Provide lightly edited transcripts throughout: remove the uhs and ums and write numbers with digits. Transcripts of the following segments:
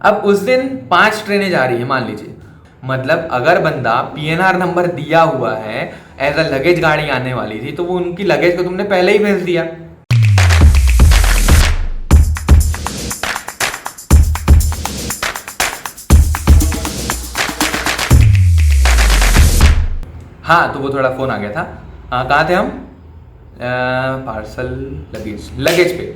अब उस दिन 5 ट्रेनें जा रही है मान लीजिए, मतलब अगर बंदा पीएनआर नंबर दिया हुआ है, एज अ लगेज गाड़ी आने वाली थी, तो वो उनकी लगेज को तुमने पहले ही भेज दिया। हाँ, तो वो थोड़ा फोन आ गया था। हाँ, कहाँ थे हम? पार्सल लगेज पे।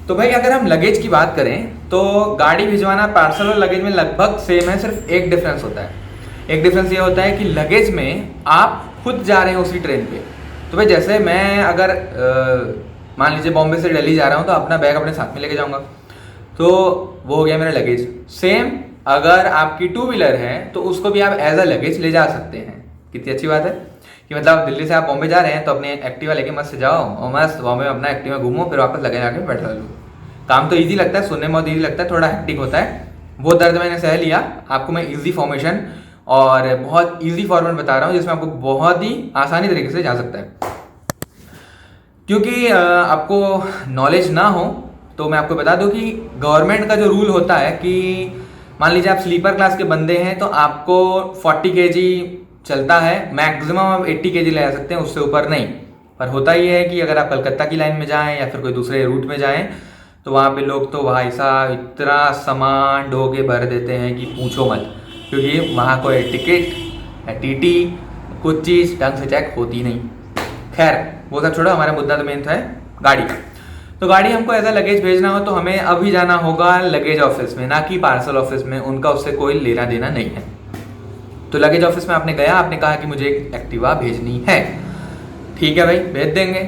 तो भाई अगर हम लगेज की बात करें तो गाड़ी भिजवाना पार्सल और लगेज में लगभग सेम है, सिर्फ एक डिफरेंस होता है। एक डिफरेंस ये होता है कि लगेज में आप खुद जा रहे हैं उसी ट्रेन पे। तो भाई जैसे मैं अगर मान लीजिए बॉम्बे से दिल्ली जा रहा हूँ तो अपना बैग अपने साथ में लेके जाऊँगा, तो वो हो गया मेरा लगेज। सेम अगर आपकी 2 व्हीलर है तो उसको भी आप एज अ लगेज ले जा सकते हैं। कितनी अच्छी बात है कि मतलब दिल्ली से आप बॉम्बे जा रहे हैं तो अपने एक्टिवा लेके मस्त जाओ और मस्त बॉम्बे में अपना एक्टिवा घूमो, फिर वापस लगे जाके बैठा लो। काम तो इजी लगता है, सुनने में बहुत इजी लगता है, थोड़ा हेक्टिक होता है। वो दर्द मैंने सह लिया। आपको मैं इजी फॉर्मेशन और बहुत इजी फॉर्मेट बता रहा हूँ जिसमें आपको बहुत ही आसानी तरीके से जा सकता है। क्योंकि आपको नॉलेज ना हो तो मैं आपको बता दूं कि गवर्नमेंट का जो रूल होता है कि मान लीजिए आप स्लीपर क्लास के बंदे हैं तो आपको 40 kg चलता है, मैक्सिमम आप 80 kg ले जा सकते हैं, उससे ऊपर नहीं। पर होता ही है कि अगर आप कलकत्ता की लाइन में जाएं या फिर कोई दूसरे रूट में जाएं तो वहाँ पे लोग तो भाई साहब इतना सामान ढो के भर देते हैं कि पूछो मत, क्योंकि वहाँ कोई टिकट या टीटी कुछ चीज़ ढंग से चेक होती नहीं। खैर वो सब छोड़ो, हमारा मुद्दा तो मेन था गाड़ी का। तो गाड़ी हमको ऐसा लगेज भेजना हो तो हमें अभी जाना होगा लगेज ऑफिस में, ना कि पार्सल ऑफिस में। उनका उससे कोई लेना देना नहीं है। तो लगेज ऑफिस में आपने गया, आपने कहा कि मुझे एक एक्टिवा भेजनी है, ठीक है भाई भेज देंगे।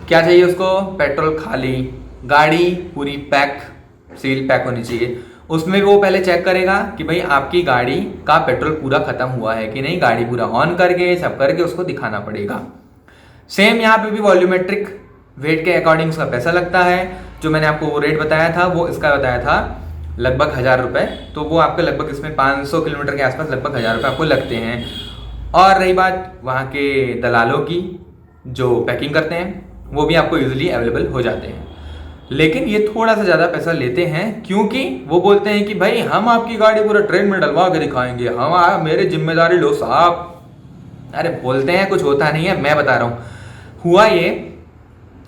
क्या चाहिए उसको? पेट्रोल खाली, गाड़ी पूरी पैक, सील पैक होनी चाहिए। उसमें भी वो पहले चेक करेगा कि भाई आपकी गाड़ी का पेट्रोल पूरा खत्म हुआ है कि नहीं, गाड़ी पूरा ऑन करके सब करके उसको दिखाना पड़ेगा। सेम यहाँ पे भी वॉल्यूमेट्रिक वेट के अकॉर्डिंग उसका पैसा लगता है। जो मैंने आपको वो रेट बताया था वो इसका बताया था लगभग 1000 रुपये। तो वो आपके लगभग इसमें 500 किलोमीटर के आसपास लगभग 1000 रुपये आपको लगते हैं। और रही बात वहाँ के दलालों की जो पैकिंग करते हैं, वो भी आपको ईजिली अवेलेबल हो जाते हैं। लेकिन ये थोड़ा सा ज़्यादा पैसा लेते हैं क्योंकि वो बोलते हैं कि भाई हम आपकी गाड़ी पूरा ट्रेन में डलवा के दिखाएंगे, हम मेरे जिम्मेदारी लो साहब। अरे बोलते हैं, कुछ होता नहीं है, मैं बता रहा हूँ। हुआ ये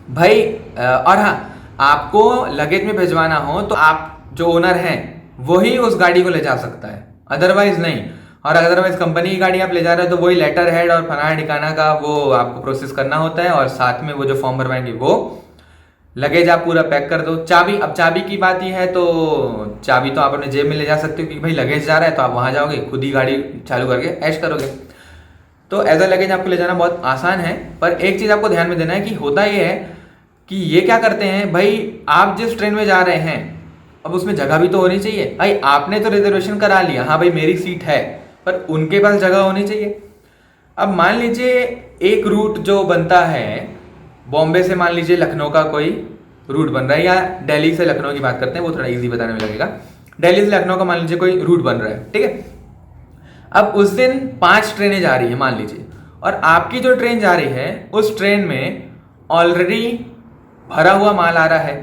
भाई, और हाँ, आपको लगेज में भिजवाना हो तो आप जो ओनर हैं वही उस गाड़ी को ले जा सकता है, अदरवाइज नहीं। और अदरवाइज कंपनी की गाड़ी आप ले जा रहे हो तो वही लेटर हेड और फलाना ठिकाना का वो आपको प्रोसेस करना होता है, और साथ में वो जो फॉर्म भरवाएंगे वो लगेज आप पूरा पैक कर दो। चाबी, अब चाबी की बात ही है तो चाबी तो आप अपने जेब में ले जा सकते हो क्योंकि भाई लगेज जा रहा है तो आप वहां जाओगे, खुद ही गाड़ी चालू करके ऐश करोगे। तो एज अ लगेज आपको ले जाना बहुत आसान है। पर एक चीज आपको ध्यान में देना है कि होता ये है कि ये क्या करते हैं भाई, आप जिस ट्रेन में जा रहे हैं अब उसमें जगह भी तो होनी चाहिए। भाई आपने तो रिजर्वेशन करा लिया, हाँ भाई मेरी सीट है, पर उनके पास जगह होनी चाहिए। अब मान लीजिए एक रूट जो बनता है बॉम्बे से, मान लीजिए लखनऊ का कोई रूट बन रहा है, या दिल्ली से लखनऊ की बात करते हैं, वो थोड़ा इजी बताने में लगेगा। दिल्ली से लखनऊ का मान लीजिए कोई रूट बन रहा है, ठीक है। अब उस दिन 5 ट्रेनें जा रही है मान लीजिए, और आपकी जो ट्रेन जा रही है उस ट्रेन में ऑलरेडी भरा हुआ माल आ रहा है।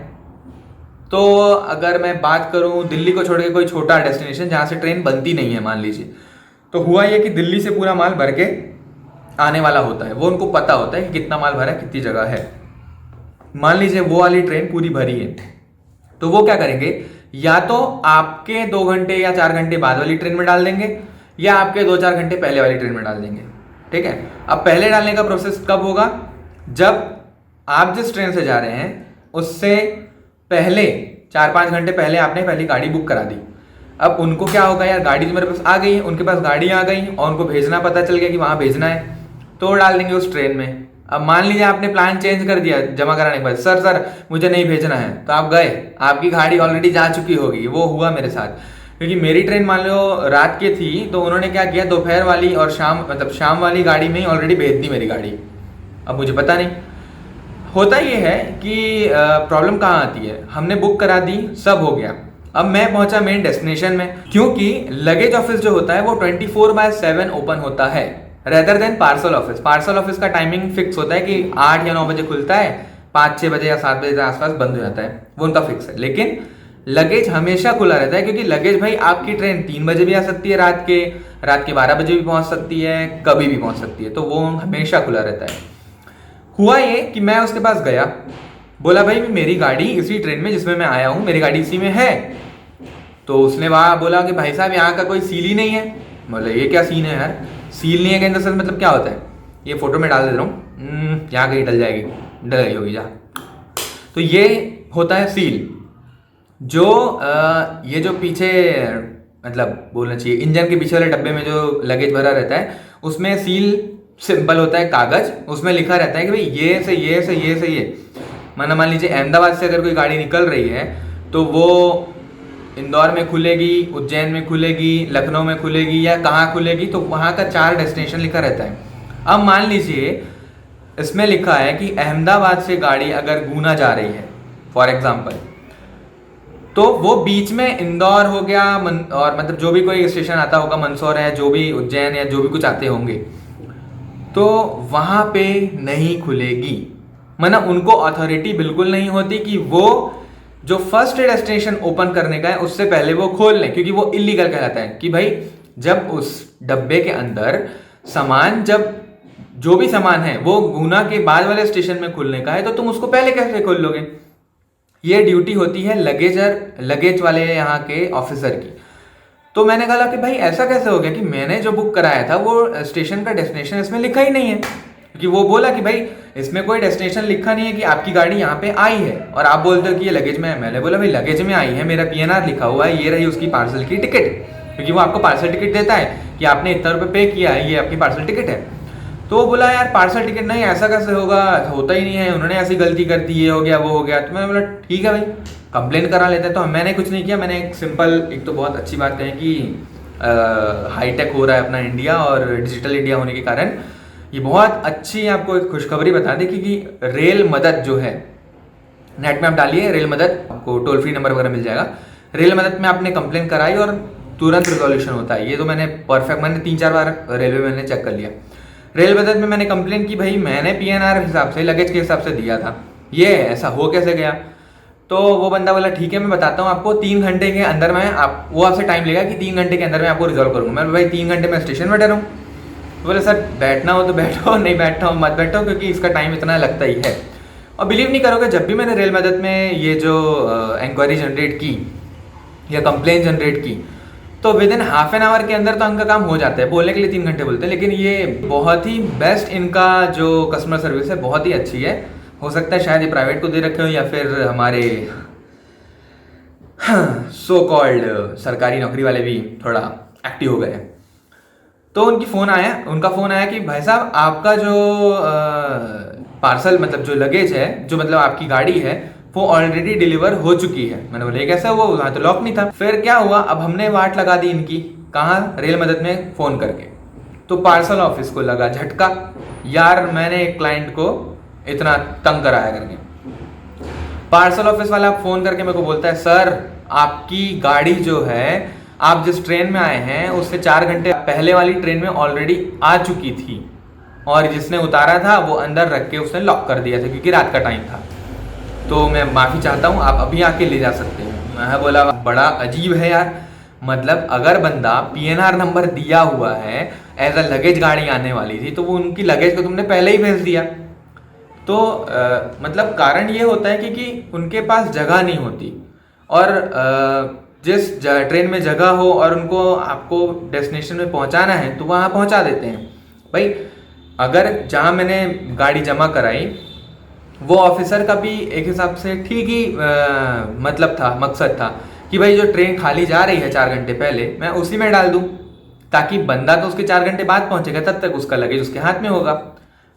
तो अगर मैं बात करूं दिल्ली को छोड़ के कोई छोटा डेस्टिनेशन जहां से ट्रेन बनती नहीं है मान लीजिए, तो हुआ ये कि दिल्ली से पूरा माल भर के आने वाला होता है। वो उनको पता होता है कि कितना माल भरा है, कितनी जगह है। मान लीजिए वो वाली ट्रेन पूरी भरी है, तो वो क्या करेंगे, या तो आपके 2 घंटे या 4 घंटे बाद वाली ट्रेन में डाल देंगे, या आपके 2-4 घंटे पहले वाली ट्रेन में डाल देंगे, ठीक है। अब पहले डालने का प्रोसेस कब होगा? जब आप जिस ट्रेन से जा रहे हैं उससे पहले 4-5 घंटे पहले आपने पहली गाड़ी बुक करा दी। अब उनको क्या होगा, यार गाड़ी तो मेरे पास आ गई है, उनके पास गाड़ी आ गई और उनको भेजना पता चल गया कि वहां भेजना है, तो डाल देंगे उस ट्रेन में। अब मान लीजिए आपने प्लान चेंज कर दिया जमा कराने के बाद, सर मुझे नहीं भेजना है, तो आप गए, आपकी गाड़ी ऑलरेडी जा चुकी होगी। वो हुआ मेरे साथ, क्योंकि मेरी ट्रेन मान लो रात की थी, तो उन्होंने क्या किया, दोपहर वाली और शाम वाली गाड़ी में ही ऑलरेडी भेज दी मेरी गाड़ी। अब मुझे पता नहीं। होता ये है कि प्रॉब्लम कहाँ आती है, हमने बुक करा दी, सब हो गया, अब मैं पहुंचा मेन डेस्टिनेशन में, क्योंकि लगेज ऑफिस जो होता है वो 24/7 ओपन होता है rather than parcel office. Parcel office का टाइमिंग फिक्स होता है कि 8 या 9 बजे खुलता है, 5-6 बजे या 7 बजे के आसपास बंद हो जाता है, वो उनका फिक्स है। लेकिन लगेज हमेशा खुला रहता है, क्योंकि लगेज भाई आपकी ट्रेन 3 बजे भी आ सकती है, रात के 12 बजे भी पहुंच सकती है, कभी भी पहुंच सकती है, तो वो हमेशा खुला रहता है। हुआ ये कि मैं उसके पास गया, बोला भाई मेरी गाड़ी इसी ट्रेन में जिसमें मैं आया हूँ, मेरी गाड़ी इसी में है। तो उसने वहाँ बोला कि भाई साहब यहाँ का कोई सील ही नहीं है। बोले ये क्या सीन है यार, सील नहीं है कहने से मतलब क्या होता है, ये फोटो में डाल दे रहा हूँ, यहाँ कहीं डल जाएगी, डल गई होगी जा। तो ये होता है सील, जो ये जो पीछे मतलब बोलना चाहिए इंजन के पीछे वाले डब्बे में जो लगेज भरा रहता है, उसमें सील सिंपल होता है कागज, उसमें लिखा रहता है कि भाई ये से ये से ये से ये, मान लीजिए अहमदाबाद से अगर कोई गाड़ी निकल रही है तो वो इंदौर में खुलेगी, उज्जैन में खुलेगी, लखनऊ में खुलेगी या कहाँ खुलेगी, तो वहाँ का 4 डेस्टिनेशन लिखा रहता है। अब मान लीजिए इसमें लिखा है कि अहमदाबाद से गाड़ी अगर गुना जा रही है फॉर एग्जाम्पल, तो वो बीच में इंदौर हो गया और मतलब जो भी कोई स्टेशन आता होगा, मंदसौर है, जो भी उज्जैन या जो भी कुछ आते होंगे, तो वहाँ पे नहीं खुलेगी। मतलब उनको अथॉरिटी बिल्कुल नहीं होती कि वो जो फर्स्ट डेस्टिनेशन ओपन करने का है उससे पहले वो खोल लें, क्योंकि वो इलीगल कहलाता है कि भाई जब उस डब्बे के अंदर सामान, जब जो भी सामान है वो गुना के बाद वाले स्टेशन में खुलने का है, तो तुम उसको पहले कैसे खोल लोगे। ये ड्यूटी होती है लगेज वाले यहाँ के ऑफिसर की। तो मैंने कहा कि भाई ऐसा कैसे हो गया कि मैंने जो बुक कराया था वो स्टेशन का डेस्टिनेशन इसमें लिखा ही नहीं है, क्योंकि वो बोला कि भाई इसमें कोई डेस्टिनेशन लिखा नहीं है कि आपकी गाड़ी यहाँ पे आई है और आप बोलते हो कि ये लगेज में है। मैंने बोला भाई लगेज में आई है, मेरा PNR लिखा हुआ है, ये रही उसकी पार्सल की टिकट, क्योंकि वो आपको पार्सल टिकट देता है कि आपने इतना रुपये पे किया है, ये आपकी पार्सल टिकट है। तो वो बोला यार पार्सल टिकट नहीं, ऐसा कैसे होगा, होता ही नहीं है, उन्होंने ऐसी गलती कर दी, ये हो गया वो हो गया। तो मैंने बोला ठीक है भाई कंप्लेन करा लेते हैं। तो मैंने कुछ नहीं किया, मैंने एक सिंपल, एक तो बहुत अच्छी बात कहें कि हाईटेक हो रहा है अपना इंडिया और डिजिटल इंडिया होने के कारण ये बहुत अच्छी आपको एक खुशखबरी बता दें कि रेल मदद जो है, नेट में आप डालिए रेल मदद, आपको टोल फ्री नंबर वगैरह मिल जाएगा। रेल मदद में आपने कंप्लेन कराई और तुरंत रिजोल्यूशन होता है। ये तो मैंने परफेक्ट, मैंने 3-4 बार रेलवे में मैंने चेक कर लिया। रेल मदद में मैंने कंप्लेन की, भाई मैंने PNR हिसाब से लगेज के हिसाब से दिया था, ये ऐसा हो कैसे गया। तो वो बंदा बोला ठीक है मैं बताता हूँ आपको, 3 घंटे के अंदर में वो आपसे टाइम लेगा कि 3 घंटे के अंदर मैं आपको रिजॉल्व करूँगा। मैं भाई 3 घंटे में स्टेशन बैठा रहूँ। तो बोले सर बैठना हो तो बैठो, नहीं बैठना हो मत बैठो, क्योंकि इसका टाइम इतना लगता ही है। और बिलीव नहीं करोगे, जब भी मैंने रेल मदद में ये जो इंक्वायरी जनरेट की या कंप्लेन जनरेट की, तो with in half an hour के अंदर तो इनका काम हो जाता है। बोलने के लिए 3 घंटे बोलते हैं, लेकिन ये बहुत ही बेस्ट, इनका जो कस्टमर सर्विस है बहुत ही अच्छी है। हो सकता है शायद ये प्राइवेट को दे रखे हो या फिर हमारे सो कॉल्ड सरकारी नौकरी वाले भी थोड़ा एक्टिव हो गए। तो उनका फ़ोन आया कि भाई साहब आपका जो पार्सल मतलब जो लगेज है, जो मतलब आपकी गाड़ी है, वो ऑलरेडी डिलीवर हो चुकी है। मैंने बोला कैसा हुआ, वहाँ तो लॉक नहीं था। फिर क्या हुआ, अब हमने वाट लगा दी इनकी, कहाँ, रेल मदद में फ़ोन करके। तो पार्सल ऑफिस को लगा झटका, यार मैंने एक क्लाइंट को इतना तंग कराया करके। पार्सल ऑफिस वाला फ़ोन करके मेरे को बोलता है सर आपकी गाड़ी जो है, आप जिस ट्रेन में आए हैं उससे 4 घंटे पहले वाली ट्रेन में ऑलरेडी आ चुकी थी, और जिसने उतारा था वो अंदर रख के उसने लॉक कर दिया था क्योंकि रात का टाइम था। तो मैं माफ़ी चाहता हूँ, आप अभी आके ले जा सकते हैं। मैं बोला बड़ा अजीब है यार, मतलब अगर बंदा PNR नंबर दिया हुआ है, एज अ लगेज गाड़ी आने वाली थी, तो वो उनकी लगेज को तुमने पहले ही भेज दिया। तो मतलब कारण ये होता है कि उनके पास जगह नहीं होती, और जिस ट्रेन में जगह हो और उनको आपको डेस्टिनेशन में पहुंचाना है तो वहाँ पहुंचा देते हैं। भाई अगर जहाँ मैंने गाड़ी जमा कराई वो ऑफिसर का भी एक हिसाब से ठीक ही मतलब था, मकसद था कि भाई जो ट्रेन खाली जा रही है 4 घंटे पहले, मैं उसी में डाल दूं, ताकि बंदा तो उसके 4 घंटे बाद पहुंचेगा, तब तक उसका लगेज उसके हाथ में होगा।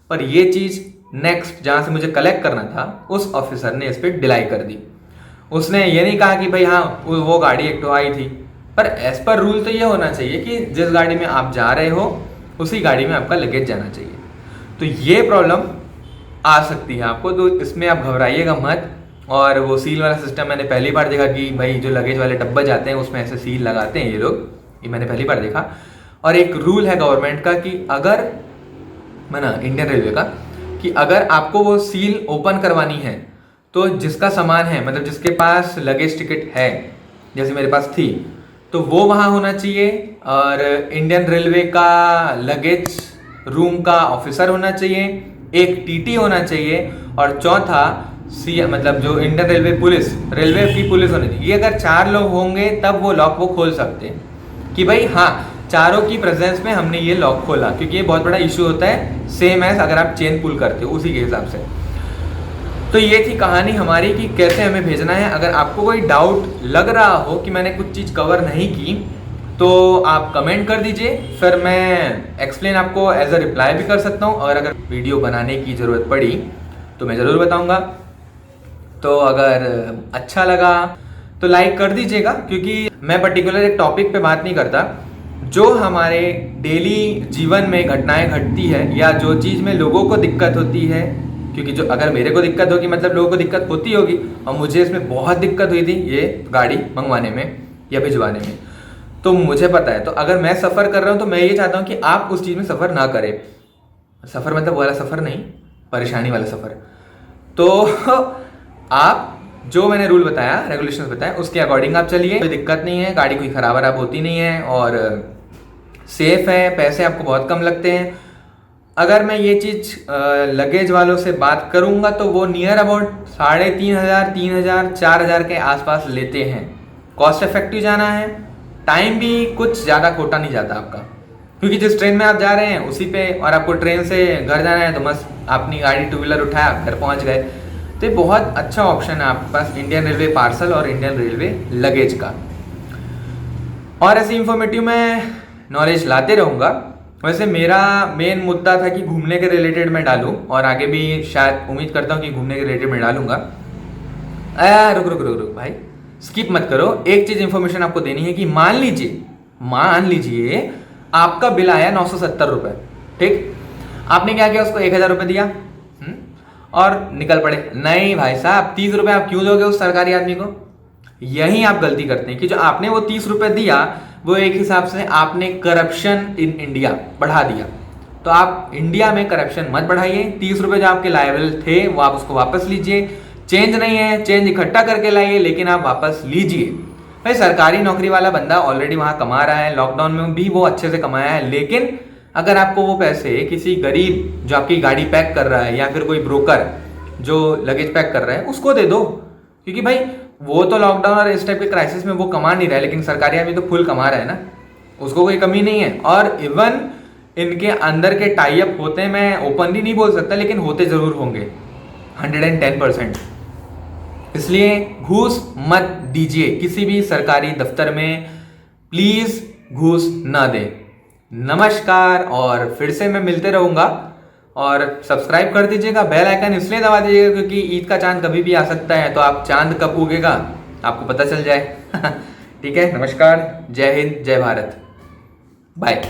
पर ये चीज़ नेक्स्ट जहाँ से मुझे कलेक्ट करना था, उस ऑफिसर ने इस पर डिलाई कर दी। उसने ये नहीं कहा कि भाई हाँ वो गाड़ी एक तो आई थी, पर एज पर रूल तो ये होना चाहिए कि जिस गाड़ी में आप जा रहे हो उसी गाड़ी में आपका लगेज जाना चाहिए। तो ये प्रॉब्लम आ सकती है आपको, तो इसमें आप घबराइएगा मत। और वो सील वाला सिस्टम मैंने पहली बार देखा कि भाई जो लगेज वाले डब्बा जाते हैं उसमें ऐसे सील लगाते हैं ये लोग, ये मैंने पहली बार देखा। और एक रूल है गवर्नमेंट का कि अगर इंडियन रेलवे का, कि अगर आपको वो सील ओपन करवानी है तो तो जिसका सामान है, मतलब जिसके पास लगेज टिकट है, जैसे मेरे पास थी, तो वो वहाँ होना चाहिए। और इंडियन रेलवे का लगेज रूम का ऑफिसर होना चाहिए, एक टीटी होना चाहिए, और चौथा मतलब जो इंडियन रेलवे पुलिस, रेलवे की पुलिस होनी चाहिए। ये अगर 4 लोग होंगे तब वो लॉक वो खोल सकते हैं कि भाई हाँ, चारों की प्रेजेंस में हमने ये लॉक खोला, क्योंकि ये बहुत बड़ा इशू होता है, सेम एज अगर आप चेन पुल करते हो उसी के हिसाब से। तो ये थी कहानी हमारी कि कैसे हमें भेजना है। अगर आपको कोई डाउट लग रहा हो कि मैंने कुछ चीज़ कवर नहीं की, तो आप कमेंट कर दीजिए, फिर मैं एक्सप्लेन आपको एज अ रिप्लाई भी कर सकता हूँ। और अगर वीडियो बनाने की ज़रूरत पड़ी तो मैं ज़रूर बताऊँगा। तो अगर अच्छा लगा तो लाइक कर दीजिएगा, क्योंकि मैं पर्टिकुलर एक टॉपिक पे बात नहीं करता, जो हमारे डेली जीवन में घटनाएं घटती है या जो चीज़ में लोगों को दिक्कत होती है, क्योंकि जो अगर मेरे को दिक्कत होगी मतलब लोगों को दिक्कत होती होगी, और मुझे इसमें बहुत दिक्कत हुई थी ये गाड़ी मंगवाने में या भिजवाने में, तो मुझे पता है। तो अगर मैं सफ़र कर रहा हूँ तो मैं ये चाहता हूँ कि आप उस चीज़ में सफ़र ना करें। सफ़र मतलब वो वाला सफ़र नहीं, परेशानी वाला सफ़र। तो आप जो मैंने रूल बताया, रेगुलेशंस बताया, उसके अकॉर्डिंग आप चलिए, कोई दिक्कत नहीं है, गाड़ी कोई ख़राब वराब होती नहीं है और सेफ है, पैसे आपको बहुत कम लगते हैं। अगर मैं ये चीज़ लगेज वालों से बात करूंगा तो वो नियर अबाउट 3,500, 3,000, 4,000 के आसपास लेते हैं। कॉस्ट इफेक्टिव जाना है, टाइम भी कुछ ज़्यादा खोटा नहीं जाता आपका, क्योंकि जिस ट्रेन में आप जा रहे हैं उसी पे, और आपको ट्रेन से घर जाना है तो बस अपनी गाड़ी 2 व्हीलर उठाया, घर पहुंच गए। तो ये बहुत अच्छा ऑप्शन है आपके पास इंडियन रेलवे पार्सल और इंडियन रेलवे लगेज का। और ऐसी इंफॉर्मेटिव मैं नॉलेज लाते रहूँगा। वैसे मेरा मेन मुद्दा था कि घूमने के रिलेटेड मैं डालूँ, और आगे भी शायद उम्मीद करता हूँ कि घूमने के रिलेटेड मैं डालूंगा। रुक रुक रुक रुक भाई, स्किप मत करो। एक चीज़ इंफॉर्मेशन आपको देनी है कि मान लीजिए आपका बिल आया 970 रुपये, ठीक। आपने क्या किया, उसको 1,000 रुपये दिया और निकल पड़े। नहीं भाई साहब, 30 रुपये आप क्यों दोगे उस सरकारी आदमी को? यही आप गलती करते हैं कि जो आपने वो 30 रुपये दिया, वो एक हिसाब से आपने करप्शन इन इंडिया बढ़ा दिया। तो आप इंडिया में करप्शन मत बढ़ाइए। 30 रुपये जो आपके लायबल थे वो आप उसको वापस लीजिए। चेंज नहीं है, चेंज इकट्ठा करके लाइए, लेकिन आप वापस लीजिए। भाई सरकारी नौकरी वाला बंदा ऑलरेडी वहां कमा रहा है, लॉकडाउन में भी वो अच्छे से कमाया है, लेकिन अगर आपको वो पैसे किसी गरीब जो आपकी गाड़ी पैक कर रहा है या फिर कोई ब्रोकर जो लगेज पैक कर रहा है उसको दे दो, क्योंकि भाई वो तो लॉकडाउन और इस टाइप के क्राइसिस में वो कमा नहीं रहा है, लेकिन सरकारी आदमी तो फुल कमा रहा है ना, उसको कोई कमी नहीं है। और इवन इनके अंदर के टाई अप होते हैं, मैं ओपनली नहीं बोल सकता, लेकिन होते जरूर होंगे 110%। इसलिए घूस मत दीजिए किसी भी सरकारी दफ्तर में, प्लीज घूस ना दें। नमस्कार, और फिर से मैं मिलते रहूंगा। और सब्सक्राइब कर दीजिएगा, बेल आइकन इसलिए दबा दीजिएगा क्योंकि ईद का चांद कभी भी आ सकता है, तो आप चांद कब उगेगा आपको पता चल जाए। ठीक है, नमस्कार, जय हिंद, जय भारत, बाय।